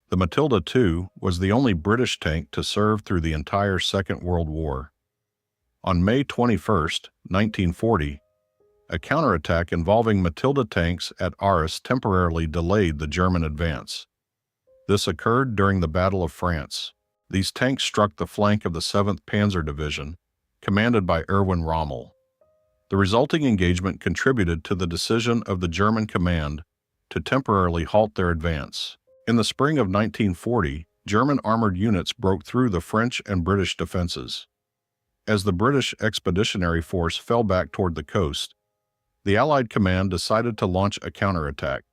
The Matilda II was the only British tank to serve through the entire Second World War. On May 21, 1940, a counterattack involving Matilda tanks at Arras temporarily delayed the German advance. This occurred during the Battle of France. These tanks struck the flank of the 7th Panzer Division, commanded by Erwin Rommel. The resulting engagement contributed to the decision of the German command to temporarily halt their advance. In the spring of 1940, German armored units broke through the French and British defenses. As the British Expeditionary Force fell back toward the coast, the Allied command decided to launch a counterattack.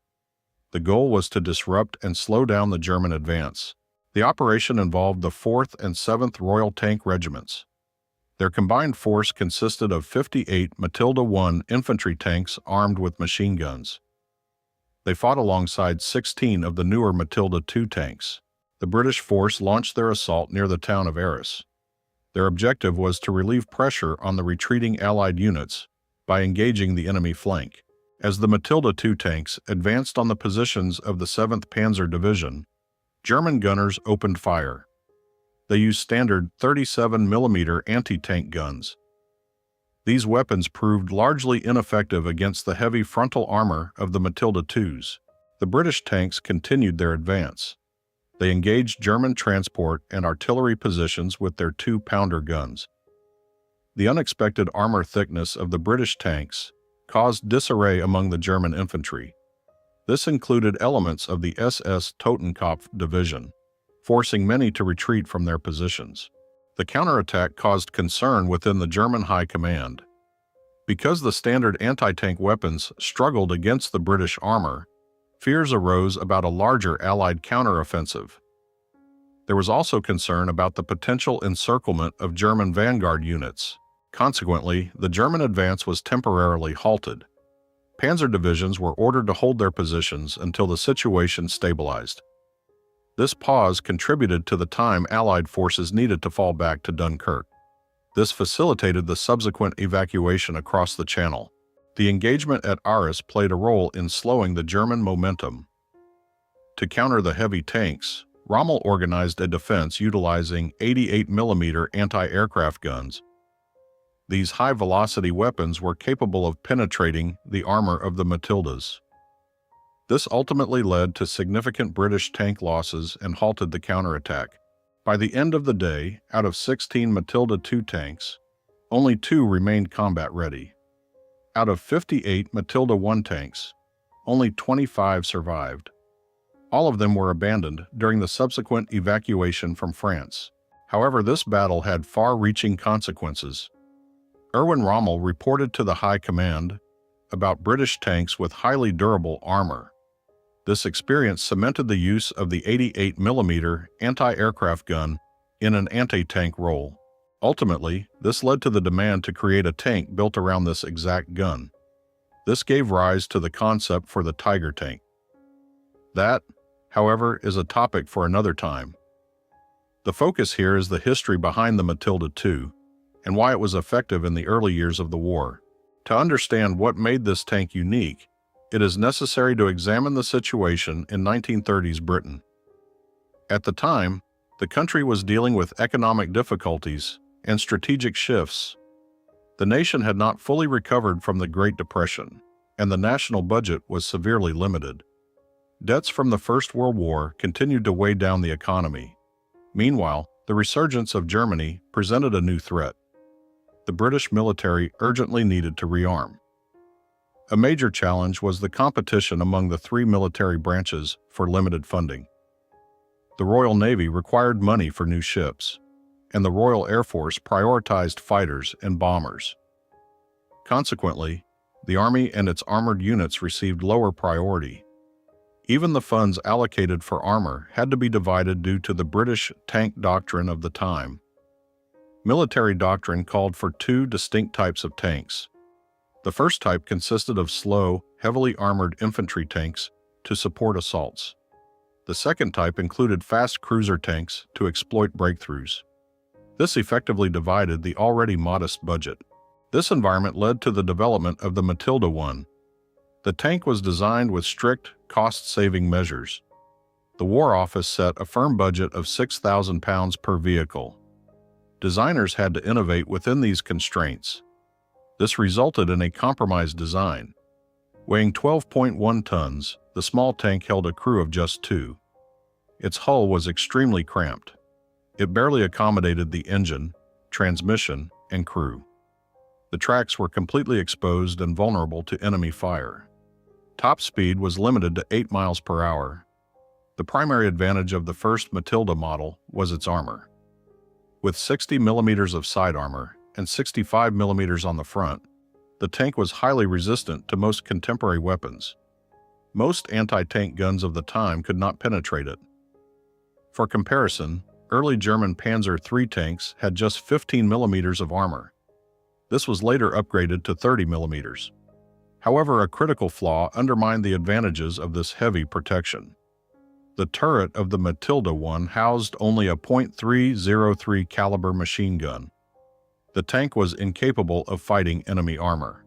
The goal was to disrupt and slow down the German advance. The operation involved the 4th and 7th Royal Tank Regiments. Their combined force consisted of 58 Matilda I infantry tanks armed with machine guns. They fought alongside 16 of the newer Matilda II tanks. The British force launched their assault near the town of Arras. Their objective was to relieve pressure on the retreating Allied units by engaging the enemy flank. As the Matilda II tanks advanced on the positions of the 7th Panzer Division, German gunners opened fire. They used standard 37mm anti-tank guns. These weapons proved largely ineffective against the heavy frontal armor of the Matilda IIs. The British tanks continued their advance. They engaged German transport and artillery positions with their 2-pounder guns. The unexpected armor thickness of the British tanks caused disarray among the German infantry. This included elements of the SS Totenkopf division, forcing many to retreat from their positions. The counterattack caused concern within the German High Command. Because the standard anti-tank weapons struggled against the British armor, fears arose about a larger Allied counteroffensive. There was also concern about the potential encirclement of German vanguard units. Consequently, the German advance was temporarily halted. Panzer divisions were ordered to hold their positions until the situation stabilized. This pause contributed to the time Allied forces needed to fall back to Dunkirk. This facilitated the subsequent evacuation across the Channel. The engagement at Arras played a role in slowing the German momentum. To counter the heavy tanks, Rommel organized a defense utilizing 88mm anti-aircraft guns. These high-velocity weapons were capable of penetrating the armor of the Matildas. This ultimately led to significant British tank losses and halted the counterattack. By the end of the day, out of 16 Matilda II tanks, only 2 remained combat-ready. Out of 58 Matilda I tanks, only 25 survived. All of them were abandoned during the subsequent evacuation from France. However, this battle had far-reaching consequences. Erwin Rommel reported to the High Command about British tanks with highly durable armor. This experience cemented the use of the 88mm anti-aircraft gun in an anti-tank role. Ultimately, this led to the demand to create a tank built around this exact gun. This gave rise to the concept for the Tiger tank. That, however, is a topic for another time. The focus here is the history behind the Matilda II and why it was effective in the early years of the war. To understand what made this tank unique, it is necessary to examine the situation in 1930s Britain. At the time, the country was dealing with economic difficulties and strategic shifts. The nation had not fully recovered from the Great Depression, and the national budget was severely limited. Debts from the First World War continued to weigh down the economy. Meanwhile, the resurgence of Germany presented a new threat. The British military urgently needed to rearm. A major challenge was the competition among the 3 military branches for limited funding. The Royal Navy required money for new ships, and the Royal Air Force prioritized fighters and bombers. Consequently, the Army and its armored units received lower priority. Even the funds allocated for armor had to be divided due to the British tank doctrine of the time. Military doctrine called for 2 distinct types of tanks. The first type consisted of slow, heavily armored infantry tanks to support assaults. The second type included fast cruiser tanks to exploit breakthroughs. This effectively divided the already modest budget. This environment led to the development of the Matilda I. The tank was designed with strict, cost-saving measures. The War Office set a firm budget of £6,000 per vehicle. Designers had to innovate within these constraints. This resulted in a compromised design. Weighing 12.1 tons, the small tank held a crew of just 2. Its hull was extremely cramped. It barely accommodated the engine, transmission, and crew. The tracks were completely exposed and vulnerable to enemy fire. Top speed was limited to 8 miles per hour. The primary advantage of the first Matilda model was its armor. With 60 millimeters of side armor and 65 millimeters on the front, the tank was highly resistant to most contemporary weapons. Most anti-tank guns of the time could not penetrate it. For comparison, early German Panzer III tanks had just 15 millimeters of armor. This was later upgraded to 30 millimeters. However, a critical flaw undermined the advantages of this heavy protection. The turret of the Matilda I housed only a .303 caliber machine gun. The tank was incapable of fighting enemy armor,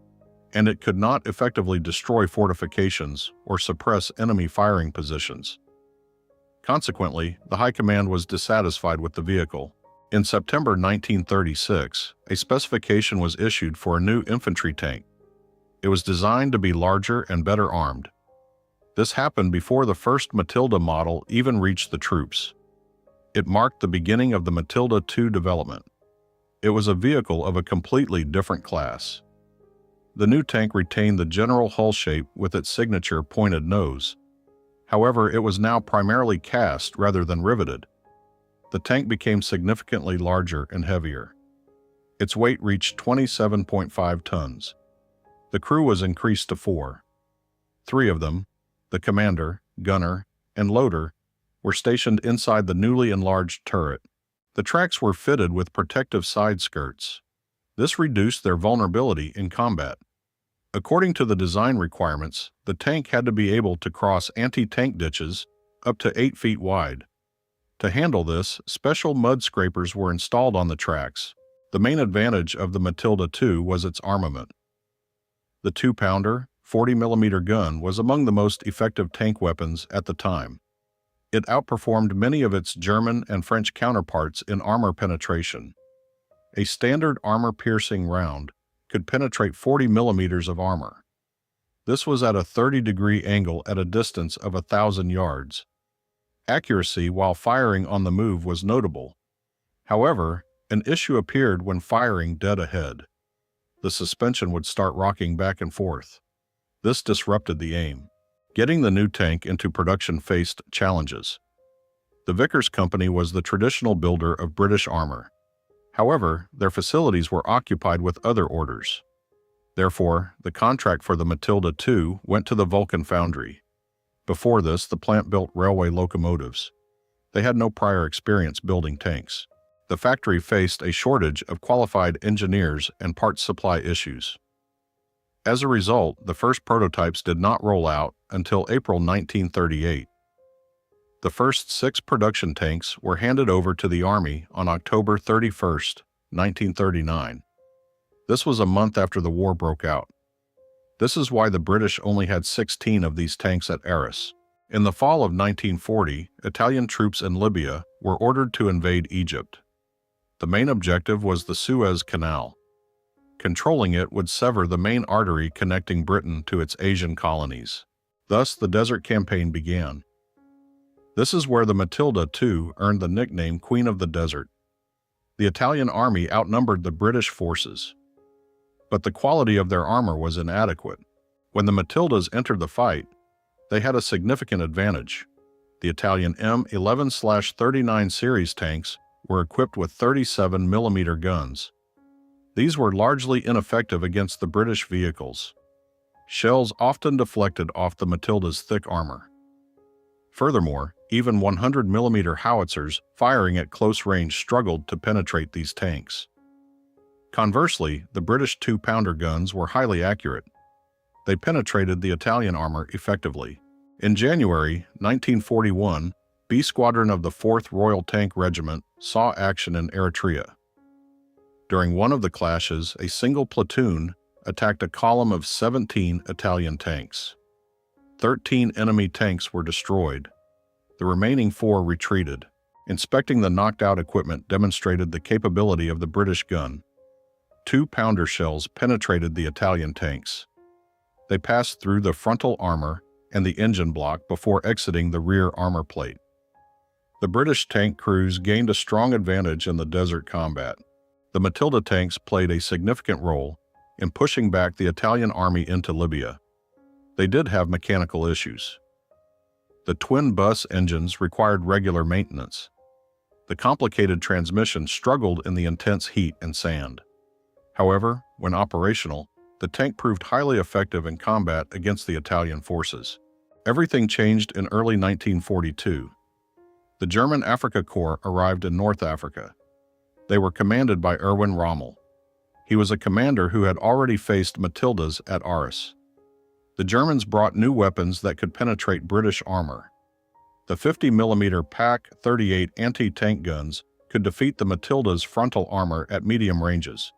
and it could not effectively destroy fortifications or suppress enemy firing positions. Consequently, the High Command was dissatisfied with the vehicle. In September 1936, a specification was issued for a new infantry tank. It was designed to be larger and better armed. This happened before the first Matilda model even reached the troops. It marked the beginning of the Matilda II development. It was a vehicle of a completely different class. The new tank retained the general hull shape with its signature pointed nose. However, it was now primarily cast rather than riveted. The tank became significantly larger and heavier. Its weight reached 27.5 tons. The crew was increased to 4. 3 of them, the commander, gunner, and loader, were stationed inside the newly enlarged turret. The tracks were fitted with protective side skirts. This reduced their vulnerability in combat. According to the design requirements, the tank had to be able to cross anti-tank ditches up to 8 feet wide. To handle this, special mud scrapers were installed on the tracks. The main advantage of the Matilda II was its armament. The 2-pounder, 40mm gun was among the most effective tank weapons at the time. It outperformed many of its German and French counterparts in armor penetration. A standard armor-piercing round could penetrate 40 millimeters of armor. This was at a 30-degree angle at a distance of 1,000 yards. Accuracy while firing on the move was notable. However, an issue appeared when firing dead ahead. The suspension would start rocking back and forth. This disrupted the aim. Getting the new tank into production faced challenges. The Vickers Company was the traditional builder of British armor. However, their facilities were occupied with other orders. Therefore, the contract for the Matilda II went to the Vulcan foundry. Before this, the plant built railway locomotives. They had no prior experience building tanks. The factory faced a shortage of qualified engineers and parts supply issues. As a result, the first prototypes did not roll out until April 1938. The first 6 production tanks were handed over to the Army on October 31, 1939. This was a month after the war broke out. This is why the British only had 16 of these tanks at Arras. In the fall of 1940, Italian troops in Libya were ordered to invade Egypt. The main objective was the Suez Canal. Controlling it would sever the main artery connecting Britain to its Asian colonies. Thus, the Desert Campaign began. This is where the Matilda II earned the nickname Queen of the Desert. The Italian army outnumbered the British forces, but the quality of their armor was inadequate. When the Matildas entered the fight, they had a significant advantage. The Italian M11/39 series tanks were equipped with 37mm guns. These were largely ineffective against the British vehicles. Shells often deflected off the Matilda's thick armor. Furthermore, even 100mm howitzers firing at close range struggled to penetrate these tanks. Conversely, the British 2-pounder guns were highly accurate. They penetrated the Italian armor effectively. In January 1941, B Squadron of the 4th Royal Tank Regiment saw action in Eritrea. During one of the clashes, a single platoon attacked a column of 17 Italian tanks. 13 enemy tanks were destroyed. The remaining 4 retreated. Inspecting the knocked-out equipment demonstrated the capability of the British gun. 2-pounder shells penetrated the Italian tanks. They passed through the frontal armor and the engine block before exiting the rear armor plate. The British tank crews gained a strong advantage in the desert combat. The Matilda tanks played a significant role in pushing back the Italian army into Libya. They did have mechanical issues. The twin bus engines required regular maintenance. The complicated transmission struggled in the intense heat and sand. However, when operational, the tank proved highly effective in combat against the Italian forces. Everything changed in early 1942. The German Afrika Korps arrived in North Africa. They were commanded by Erwin Rommel. He was a commander who had already faced Matildas at Arras. The Germans brought new weapons that could penetrate British armor. The 50mm PaK-38 anti-tank guns could defeat the Matilda's frontal armor at medium ranges.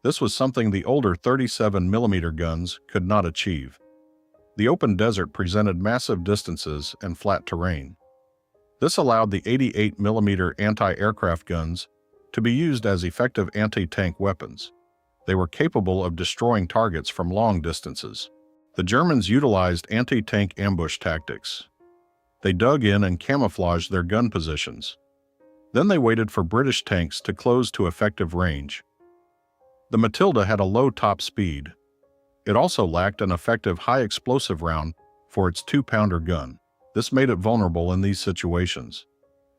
This was something the older 37mm guns could not achieve. The open desert presented massive distances and flat terrain. This allowed the 88mm anti-aircraft guns to be used as effective anti-tank weapons. They were capable of destroying targets from long distances. The Germans utilized anti-tank ambush tactics. They dug in and camouflaged their gun positions. Then they waited for British tanks to close to effective range. The Matilda had a low top speed. It also lacked an effective high-explosive round for its 2-pounder gun. This made it vulnerable in these situations.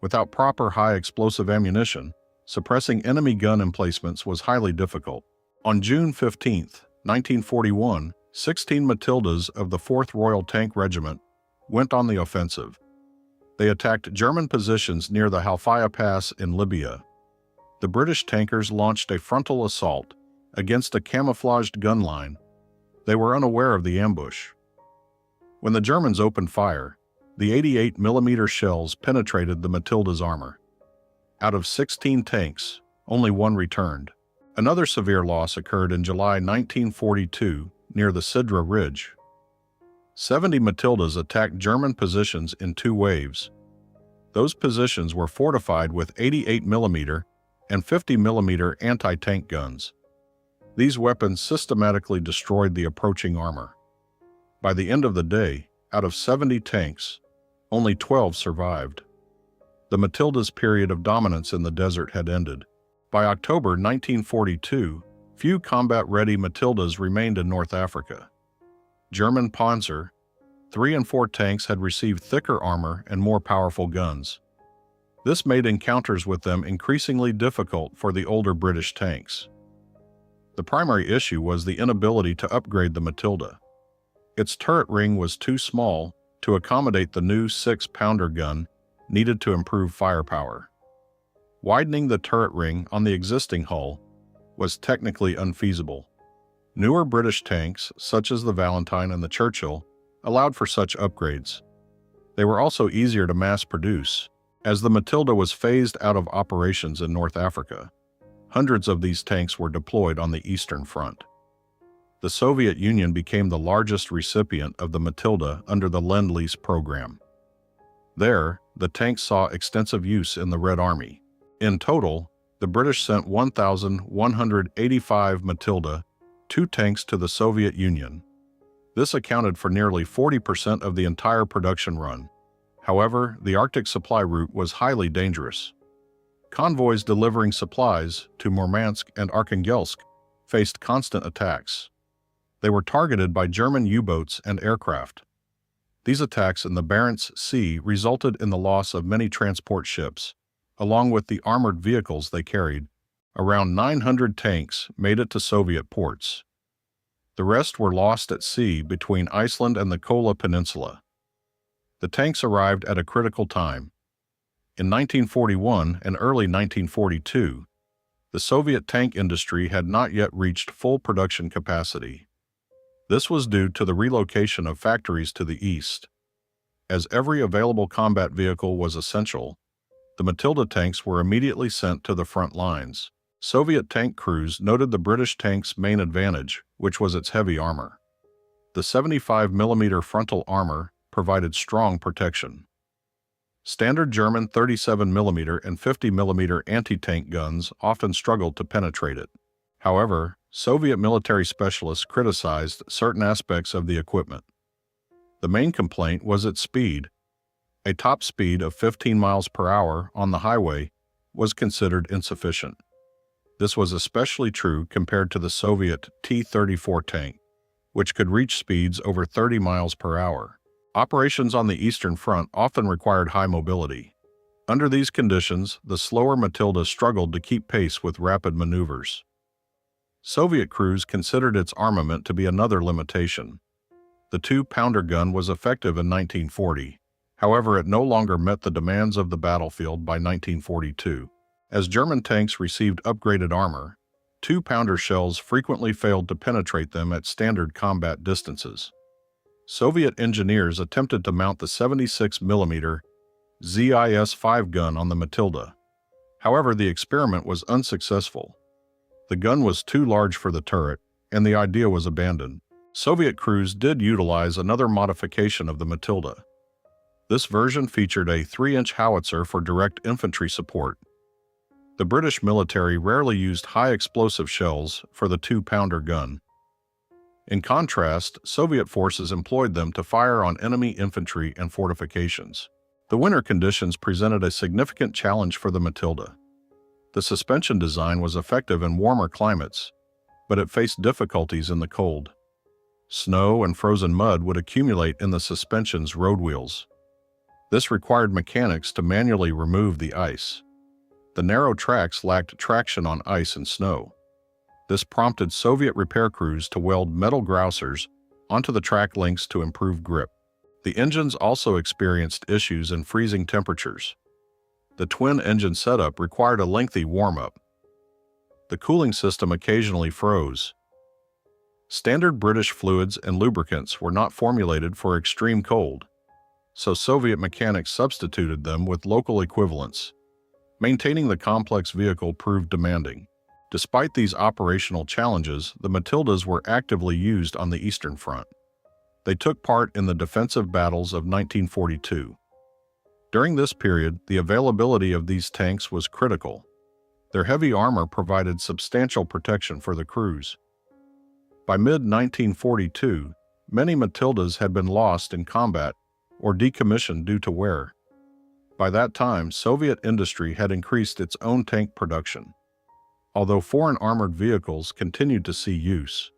Without proper high-explosive ammunition, suppressing enemy gun emplacements was highly difficult. On June 15, 1941, 16 Matildas of the 4th Royal Tank Regiment went on the offensive. They attacked German positions near the Halfaya Pass in Libya. The British tankers launched a frontal assault against a camouflaged gun line. They were unaware of the ambush. When the Germans opened fire, the 88mm shells penetrated the Matilda's armor. Out of 16 tanks, only 1 returned. Another severe loss occurred in July 1942 near the Sidra Ridge. 70 Matildas attacked German positions in 2 waves. Those positions were fortified with 88mm and 50mm anti-tank guns. These weapons systematically destroyed the approaching armor. By the end of the day, out of 70 tanks, only 12 survived. The Matilda's period of dominance in the desert had ended. By October 1942, few combat-ready Matildas remained in North Africa. German Panzer III and IV tanks had received thicker armor and more powerful guns. This made encounters with them increasingly difficult for the older British tanks. The primary issue was the inability to upgrade the Matilda. Its turret ring was too small to accommodate the new 6-pounder gun needed to improve firepower. Widening the turret ring on the existing hull was technically unfeasible. Newer British tanks, such as the Valentine and the Churchill, allowed for such upgrades. They were also easier to mass produce, as the Matilda was phased out of operations in North Africa. Hundreds of these tanks were deployed on the Eastern Front. The Soviet Union became the largest recipient of the Matilda under the Lend-Lease program. There, the tanks saw extensive use in the Red Army. In total, the British sent 1,185 Matilda, 2 tanks to the Soviet Union. This accounted for nearly 40% of the entire production run. However, the Arctic supply route was highly dangerous. Convoys delivering supplies to Murmansk and Arkhangelsk faced constant attacks. They were targeted by German U-boats and aircraft. These attacks in the Barents Sea resulted in the loss of many transport ships, along with the armored vehicles they carried. Around 900 tanks made it to Soviet ports. The rest were lost at sea between Iceland and the Kola Peninsula. The tanks arrived at a critical time. In 1941 and early 1942, the Soviet tank industry had not yet reached full production capacity. This was due to the relocation of factories to the east. As every available combat vehicle was essential, the Matilda tanks were immediately sent to the front lines. Soviet tank crews noted the British tank's main advantage, which was its heavy armor. The 75mm frontal armor provided strong protection. Standard German 37mm and 50mm anti-tank guns often struggled to penetrate it. However, Soviet military specialists criticized certain aspects of the equipment. The main complaint was its speed. A top speed of 15 miles per hour on the highway was considered insufficient. This was especially true compared to the Soviet T-34 tank, which could reach speeds over 30 miles per hour. Operations on the Eastern Front often required high mobility. Under these conditions, the slower Matilda struggled to keep pace with rapid maneuvers. Soviet crews considered its armament to be another limitation. The 2-pounder gun was effective in 1940. However, it no longer met the demands of the battlefield by 1942. As German tanks received upgraded armor, 2-pounder shells frequently failed to penetrate them at standard combat distances. Soviet engineers attempted to mount the 76mm ZIS-5 gun on the Matilda. However, the experiment was unsuccessful. The gun was too large for the turret, and the idea was abandoned. Soviet crews did utilize another modification of the Matilda. This version featured a 3-inch howitzer for direct infantry support. The British military rarely used high-explosive shells for the 2-pounder gun. In contrast, Soviet forces employed them to fire on enemy infantry and fortifications. The winter conditions presented a significant challenge for the Matilda. The suspension design was effective in warmer climates, but it faced difficulties in the cold. Snow and frozen mud would accumulate in the suspension's road wheels. This required mechanics to manually remove the ice. The narrow tracks lacked traction on ice and snow. This prompted Soviet repair crews to weld metal grousers onto the track links to improve grip. The engines also experienced issues in freezing temperatures. The twin-engine setup required a lengthy warm-up. The cooling system occasionally froze. Standard British fluids and lubricants were not formulated for extreme cold, so Soviet mechanics substituted them with local equivalents. Maintaining the complex vehicle proved demanding. Despite these operational challenges, the Matildas were actively used on the Eastern Front. They took part in the defensive battles of 1942. During this period, the availability of these tanks was critical. Their heavy armor provided substantial protection for the crews. By mid-1942, many Matildas had been lost in combat or decommissioned due to wear. By that time, Soviet industry had increased its own tank production. Although foreign armored vehicles continued to see use,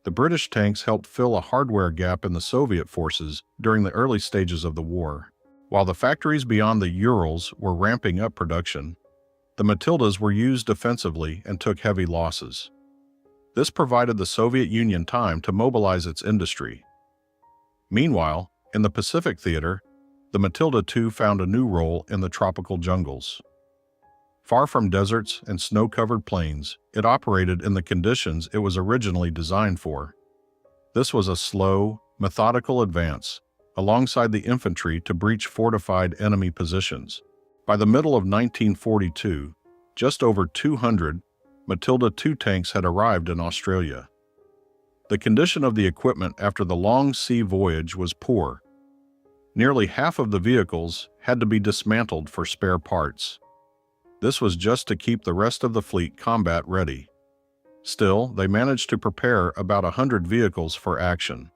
the British tanks helped fill a hardware gap in the Soviet forces during the early stages of the war. While the factories beyond the Urals were ramping up production, the Matildas were used defensively and took heavy losses. This provided the Soviet Union time to mobilize its industry. Meanwhile, in the Pacific theater, the Matilda II found a new role in the tropical jungles. Far from deserts and snow-covered plains, it operated in the conditions it was originally designed for. This was a slow, methodical advance, alongside the infantry to breach fortified enemy positions. By the middle of 1942, just over 200 Matilda II tanks had arrived in Australia. The condition of the equipment after the long sea voyage was poor. Nearly half of the vehicles had to be dismantled for spare parts. This was just to keep the rest of the fleet combat ready. Still, they managed to prepare about 100 vehicles for action.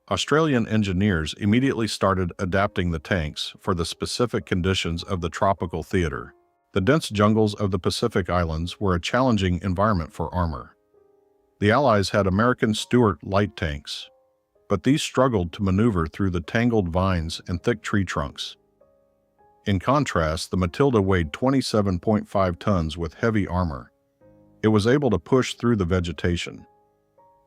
Australian engineers immediately started adapting the tanks for the specific conditions of the tropical theater. The dense jungles of the Pacific Islands were a challenging environment for armor. The Allies had American Stuart light tanks, but these struggled to maneuver through the tangled vines and thick tree trunks. In contrast, the Matilda weighed 27.5 tons with heavy armor. It was able to push through the vegetation.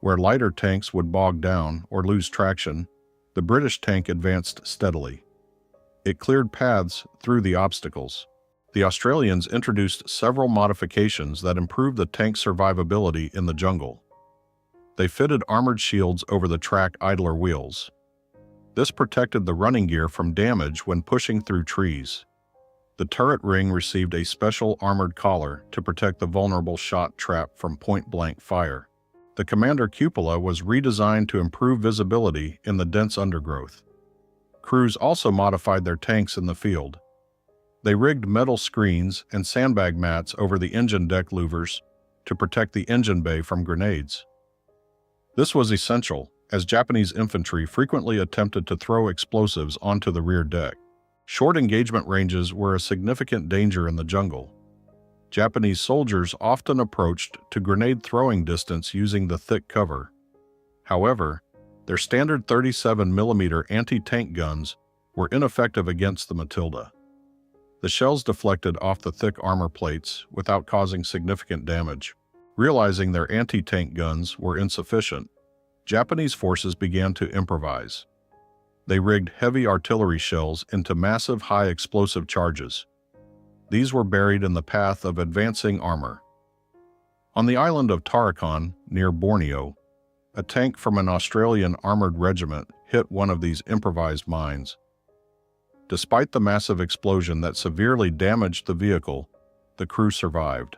Where lighter tanks would bog down or lose traction, the British tank advanced steadily. It cleared paths through the obstacles. The Australians introduced several modifications that improved the tank's survivability in the jungle. They fitted armored shields over the track idler wheels. This protected the running gear from damage when pushing through trees. The turret ring received a special armored collar to protect the vulnerable shot trap from point-blank fire. The commander cupola was redesigned to improve visibility in the dense undergrowth. Crews also modified their tanks in the field. They rigged metal screens and sandbag mats over the engine deck louvers to protect the engine bay from grenades. This was essential, as Japanese infantry frequently attempted to throw explosives onto the rear deck. Short engagement ranges were a significant danger in the jungle. Japanese soldiers often approached to grenade-throwing distance using the thick cover. However, their standard 37mm anti-tank guns were ineffective against the Matilda. The shells deflected off the thick armor plates without causing significant damage. Realizing their anti-tank guns were insufficient, Japanese forces began to improvise. They rigged heavy artillery shells into massive high-explosive charges. These were buried in the path of advancing armor. On the island of Tarakan, near Borneo, a tank from an Australian armored regiment hit one of these improvised mines. Despite the massive explosion that severely damaged the vehicle, the crew survived.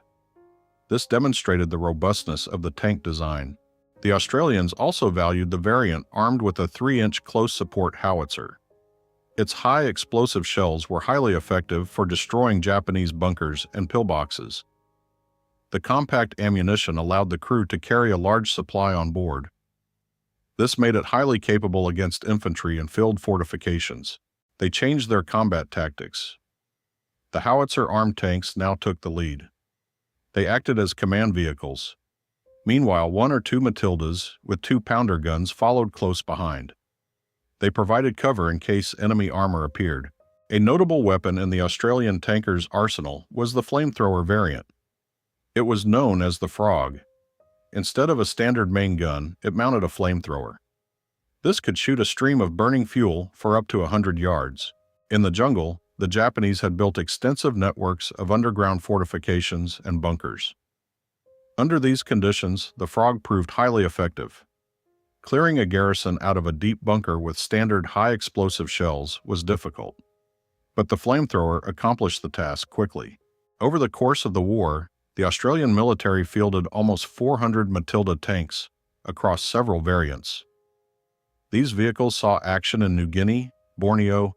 This demonstrated the robustness of the tank design. The Australians also valued the variant armed with a 3-inch close support howitzer. Its high explosive shells were highly effective for destroying Japanese bunkers and pillboxes. The compact ammunition allowed the crew to carry a large supply on board. This made it highly capable against infantry and field fortifications. They changed their combat tactics. The howitzer-armed tanks now took the lead. They acted as command vehicles. Meanwhile, 1 or 2 Matildas with 2-pounder guns followed close behind. They provided cover in case enemy armor appeared. A notable weapon in the Australian tanker's arsenal was the flamethrower variant. It was known as the Frog. Instead of a standard main gun, it mounted a flamethrower. This could shoot a stream of burning fuel for up to 100 yards. In the jungle, the Japanese had built extensive networks of underground fortifications and bunkers. Under these conditions, the Frog proved highly effective. Clearing a garrison out of a deep bunker with standard high-explosive shells was difficult. But the flamethrower accomplished the task quickly. Over the course of the war, the Australian military fielded almost 400 Matilda tanks across several variants. These vehicles saw action in New Guinea, Borneo,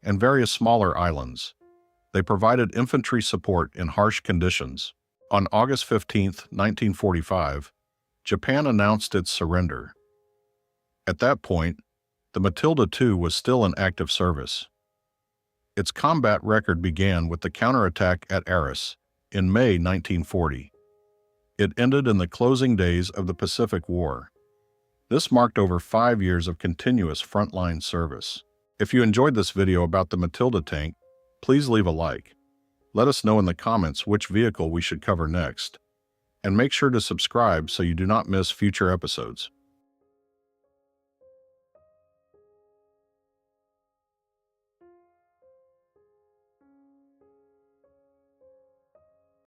and various smaller islands. They provided infantry support in harsh conditions. On August 15, 1945, Japan announced its surrender. At that point, the Matilda II was still in active service. Its combat record began with the counterattack at Arras in May 1940. It ended in the closing days of the Pacific War. This marked over 5 years of continuous frontline service. If you enjoyed this video about the Matilda tank, please leave a like. Let us know in the comments which vehicle we should cover next. And make sure to subscribe so you do not miss future episodes.